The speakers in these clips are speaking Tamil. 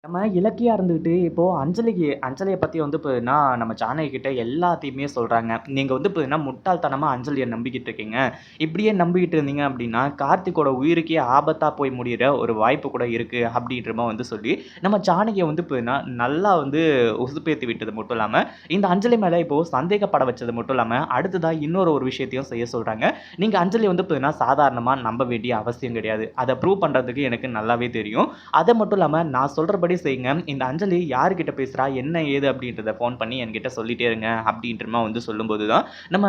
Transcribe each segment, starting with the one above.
நம்ம இலக்கியா இருந்துகிட்டு இப்போ அஞ்சலிய பத்தி வந்து இப்ப நம்ம ஜானகி கிட்ட எல்லாத்தையுமே சொல்றாங்க. நீங்க வந்து இப்ப முட்டாள்தனமா அஞ்சலிய நம்பிக்கிட்டு இருக்கீங்க. இப்படியே நம்பிக்கிட்டு இருந்தீங்க அப்படின்னா, கார்த்திக்கோட உயிருக்கே ஆபத்தா போய் முடியிற ஒரு வாய்ப்பு கூட இருக்கு அப்படின்ற மாரி வந்து சொல்லி, நம்ம ஜானகிய வந்து இப்ப நல்லா வந்து உசுப்பேத்தி விட்டது மட்டும் இல்லாம, இந்த அஞ்சலி மேல இப்போ சந்தேகப்பட வச்சது மட்டும் இல்லாம, அடுத்ததா இன்னொரு விஷயத்தையும் செய்ய சொல்றாங்க. நீங்க அஞ்சலிய வந்து இப்ப சாதாரணமா நம்ப வேண்டிய அவசியம் கிடையாது. அத ப்ரூவ் பண்றதுக்கு எனக்கு நல்லாவே தெரியும். அது மட்டும் இல்லாம நான் சொல்றபடி செய்யுங்க. இந்த அஞ்சலி யார்கிட்ட பேசுறா, என்ன ஏது அப்படின்றத ஃபோன் பண்ணி என்கிட்ட சொல்லிட்டே இருங்க அப்படின்ற மாரி வந்து சொல்லும்போது தான், நம்ம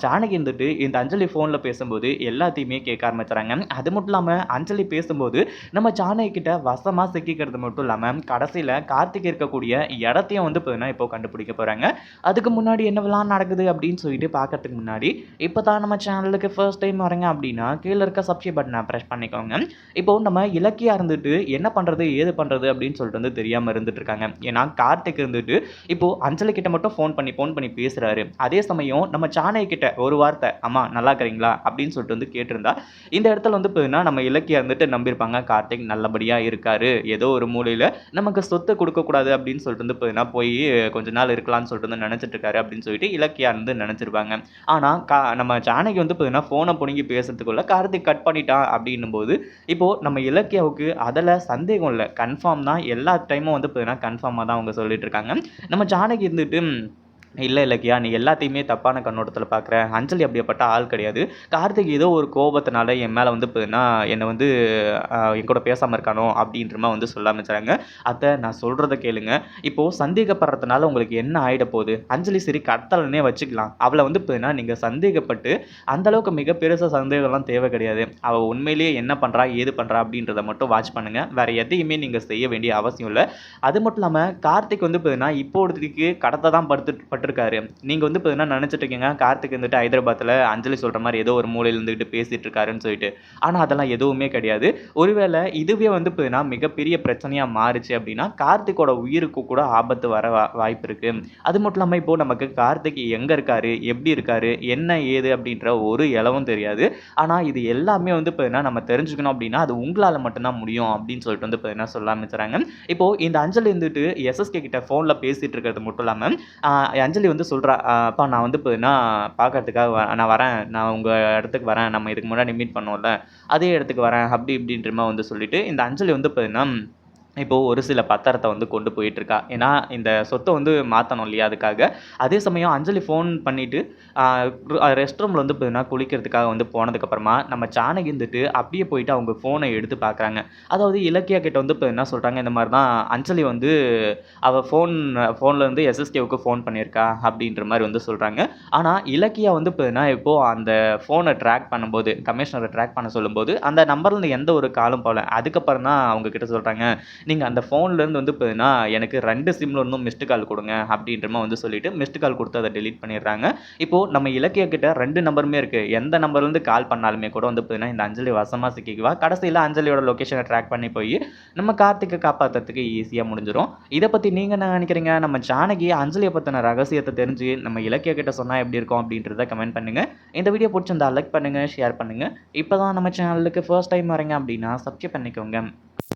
ஜானகி இருந்துட்டு இந்த அஞ்சலி ஃபோன்ல பேசும்போது எல்லாத்தையுமே கேட்க ஆரம்பிச்சுறாங்க. அது மட்டும் இல்லாம அஞ்சலி பேசும்போது நம்ம ஜானகி கிட்ட வசமா சிக்கிக்கிறது மட்டும் இல்லாம, கடைசியில கார்த்திக் இருக்கக்கூடிய இடத்தையும் வந்து பார்த்தீங்கன்னா இப்போ கண்டுபிடிக்க போறாங்க. அதுக்கு முன்னாடி என்னவெல்லாம் நடக்குது அப்படின்னு சொல்லிட்டு பார்க்கறதுக்கு முன்னாடி, இப்போ தான் நம்ம சேனலுக்கு ஃபர்ஸ்ட் டைம் வரீங்க அப்படின்னா, கீழ இருக்க சப்ஸ்கிரைப் பட்டன பிரஸ் பண்ணிக்கோங்க. இப்போ நம்ம இலக்கியா இருந்துட்டு என்ன பண்றது, ஏது பண்றது அப்படின்னு சொல்லிட்டு வந்து தெரியாம இருந்துட்டு இருக்காங்க. ஏன்னா கார்த்திக் இருந்துட்டு இப்போ அஞ்சலி கிட்ட மட்டும் ஃபோன் பண்ணி பேசுறாரு. அதே சமயம் நம்ம ஜானகி கிட்ட ஒரு வார்த்தை, "அம்மா நல்லா இருக்கிறீங்களா?" அப்படின்னு சொல்லிட்டு வந்து கேட்டிருந்தா, இந்த இடத்துல வந்து பார்த்தீங்கன்னா நம்ம இலக்கியா இருந்துட்டு நம்பியிருப்பாங்க. கார்த்திக் நல்லபடியா இருக்காரு. ஏதோ ஒரு மூலையில நமக்கு சொத்து குடுக்கக்கூடாது அப்படின்னு சொல்லிட்டு வந்து பார்த்தீங்கன்னா, போய் கொஞ்ச நாள் இருக்கலாம்னு சொல்லிட்டு வந்து நினைச்சிட்டு இருக்காரு அப்படின்னு சொல்லிட்டு இலக்கியா வந்து நினைச்சிருப்பாங்க. ஆனா நம்ம ஜானகி வந்து பார்த்தீங்கன்னா, ஃபோன புடுங்கி பேசுறதுக்குள்ள கார்த்திக் கட் பண்ணிட்டான் அப்படின்னும்போது, இப்போ நம்ம இலக்கியாவுக்கு அதுல சந்தேகம் இல்ல. கன்ஃபார்ம் தான். எல்லா டைமும் வந்து பார்த்தீங்கன்னா, கன்ஃபார்மா தான் அவங்க சொல்லிட்டு இருக்காங்க. நம்ம ஜானகி இருந்துட்டு இல்ல இலக்கியா, நீ எல்லாத்தையுமே தப்பான கண்ணோட்டத்துல பார்க்குற. அஞ்சலி அப்படிப்பட்ட ஆள் கிடையாது. கார்த்திக் ஏதோ ஒரு கோபத்தினால என் மேல வந்து பார்த்தீங்கன்னா, என்ன வந்து என் கூட பேசாம இருக்கானோ அப்படின்ற மாரி வந்து சொல்ல ஆரம்பிச்சுறாங்க. அத்த நான் சொல்றத கேளுங்க. இப்போ சந்தேகப்படுறதுனால உங்களுக்கு என்ன ஆயிட போகுது? அஞ்சலி சரி கடத்தலன்னே வச்சுக்கலாம். அவள வந்து பார்த்தீங்கன்னா, நீங்க சந்தேகப்பட்டு அந்த அளவுக்கு மிக பெருசா சந்தேகம்லாம் தேவை கிடையாது. அவ உண்மையிலேயே என்ன பண்றா, ஏது பண்றா அப்படின்றத மட்டும் வாட்ச் பண்ணுங்க. வேற எதையுமே நீங்க செய்ய வேண்டிய அவசியம் இல்ல. அது மட்டும் இல்லாம கார்த்திக் வந்து பார்த்தீங்கன்னா, இப்போதைக்கு கடத்த தான் பட்டுருக்காரு. நீங்க வந்து பார்த்தீங்கன்னா நெனச்சுட்டு இருக்கீங்க, கார்த்திக் வந்துட்டு ஹைதராபாத்ல அஞ்சலி சொல்ற மாரி ஏதோ ஒரு மூலையில இருந்துகிட்டு பேசிட்டு இருக்காருன்னு சொல்லிட்டு. ஆனா அதெல்லாம் எதுவுமே கிடையாது. ஒருவேளை இதுவே வந்து பார்த்தீங்கன்னா, மிகப்பெரிய பிரச்சனையா மாறுச்சு அப்படின்னா, கார்த்திக்கோட உயிருக்கு கூட ஆபத்து வர வாய்ப்பு இருக்கு. அது மட்டும் இல்லாம இப்போ நமக்கு கார்த்திக் எங்க இருக்காரு, எப்படி இருக்காரு, என்ன ஏது அப்படின்ற ஒரு எளவும் தெரியாது. ஆனா இது எல்லாமே வந்து பார்த்தீங்கன்னா, நம்ம தெரிஞ்சுக்கணும் அப்படின்னா, அது உங்களால மட்டும் தான் முடியும் அப்படின்னு சொல்லிட்டு வந்து பார்த்தீங்கன்னா சொல்ல ஆரம்பிச்சுறாங்க. இப்போ இந்த அஞ்சலி வந்துட்டு எஸ்எஸ்கே கிட்ட ஃபோன்ல பேசிட்டு இருக்கிறது மட்டும் இல்லாம, அ அஞ்சலி வந்து சொல்றா, "அப்பா நான் வந்து இப்ப பார்க்கறதுக்காக நான் வரேன். நான் உங்க இடத்துக்கு வரேன். நம்ம இதுக்கு முன்னாடி மீட் பண்ணோம்ல, அதே இடத்துக்கு வரேன்." அப்படி இப்படின்ற மாரி வந்து சொல்லிட்டு, இந்த அஞ்சலி வந்து பார்த்தீங்கன்னா இப்போ ஒரு சில பத்திரத்த வந்து கொண்டு போயிட்டுருக்கா. ஏன்னா, இந்த சொத்த வந்து மாத்தணும் இல்லையா? அதுக்காக. அதே சமயம் அஞ்சலி ஃபோன் பண்ணிட்டு, ஆ ரெஸ்ட் ரூம்ல வந்து பார்த்தீங்கன்னா, குளிக்கிறதுக்காக வந்து போனதுக்கப்புறமா, நம்ம ஜானகி இருந்துட்டு அப்படியே போயிட்டு அவங்க ஃபோன எடுத்து பார்க்குறாங்க. அதாவது இலக்கியா கிட்ட வந்து இப்ப என்ன சொல்றாங்க, இந்த மாரி தான் அஞ்சலி வந்து அவ ஃபோன்லேருந்து எஸ்எஸ்கேவுக்கு ஃபோன் பண்ணியிருக்கா அப்படின்ற மாரி வந்து சொல்றாங்க. ஆனா, இலக்கியா வந்து பார்த்தீங்கன்னா, இப்போ அந்த ஃபோன ட்ராக் பண்ணும்போது, கமிஷனர ட்ராக் பண்ண சொல்லும்போது, அந்த நம்பர்லேருந்து எந்த ஒரு காலும் போல. அதுக்கப்புறம் தான் அவங்க கிட்ட சொல்றாங்க, நீங்க அந்த ஃபோன்லேருந்து வந்து பார்த்தீங்கன்னா, எனக்கு 2 சிம்ல இருந்தும் மிஸ்டு கால் குடுங்க அப்படின்ற மாரி வந்து சொல்லிட்டு, மிஸ்டு கால் குடுத்து அத டெலீட் பண்ணிடுறாங்க. இப்போ நம்ம இலக்கியா கிட்ட 2 நம்பருமே இருக்கு. எந்த நம்பர்லேருந்து கால் பண்ணாலுமே கூட வந்து பார்த்தீங்கன்னா, இந்த அஞ்சலி வசமா சிக்கிக்குவா. கடைசியில அஞ்சலியோட லொகேஷன ட்ராக் பண்ணி போயி, நம்ம கார்த்திக்க காப்பாத்துறதுக்கு ஈஸியா முடிஞ்சிரும். இத பத்தி நீங்க என்ன நெனைக்கிறீங்க? நம்ம ஜானகி அஞ்சலிய பத்தின ரகசியத்த தெரிஞ்சு, நம்ம இலக்கியா கிட்ட சொன்னா எப்படி இருக்கும் அப்படின்றத கமெண்ட் பண்ணுங்க. இந்த வீடியோ புடிச்சிருந்தா லைக் பண்ணுங்க, ஷேர் பண்ணுங்க. இப்ப தான் நம்ம சேனலுக்கு ஃபர்ஸ்ட் டைம் வரீங்க அப்படின்னா, சப்ஸ்கிரைப் பண்ணிக்கோங்க.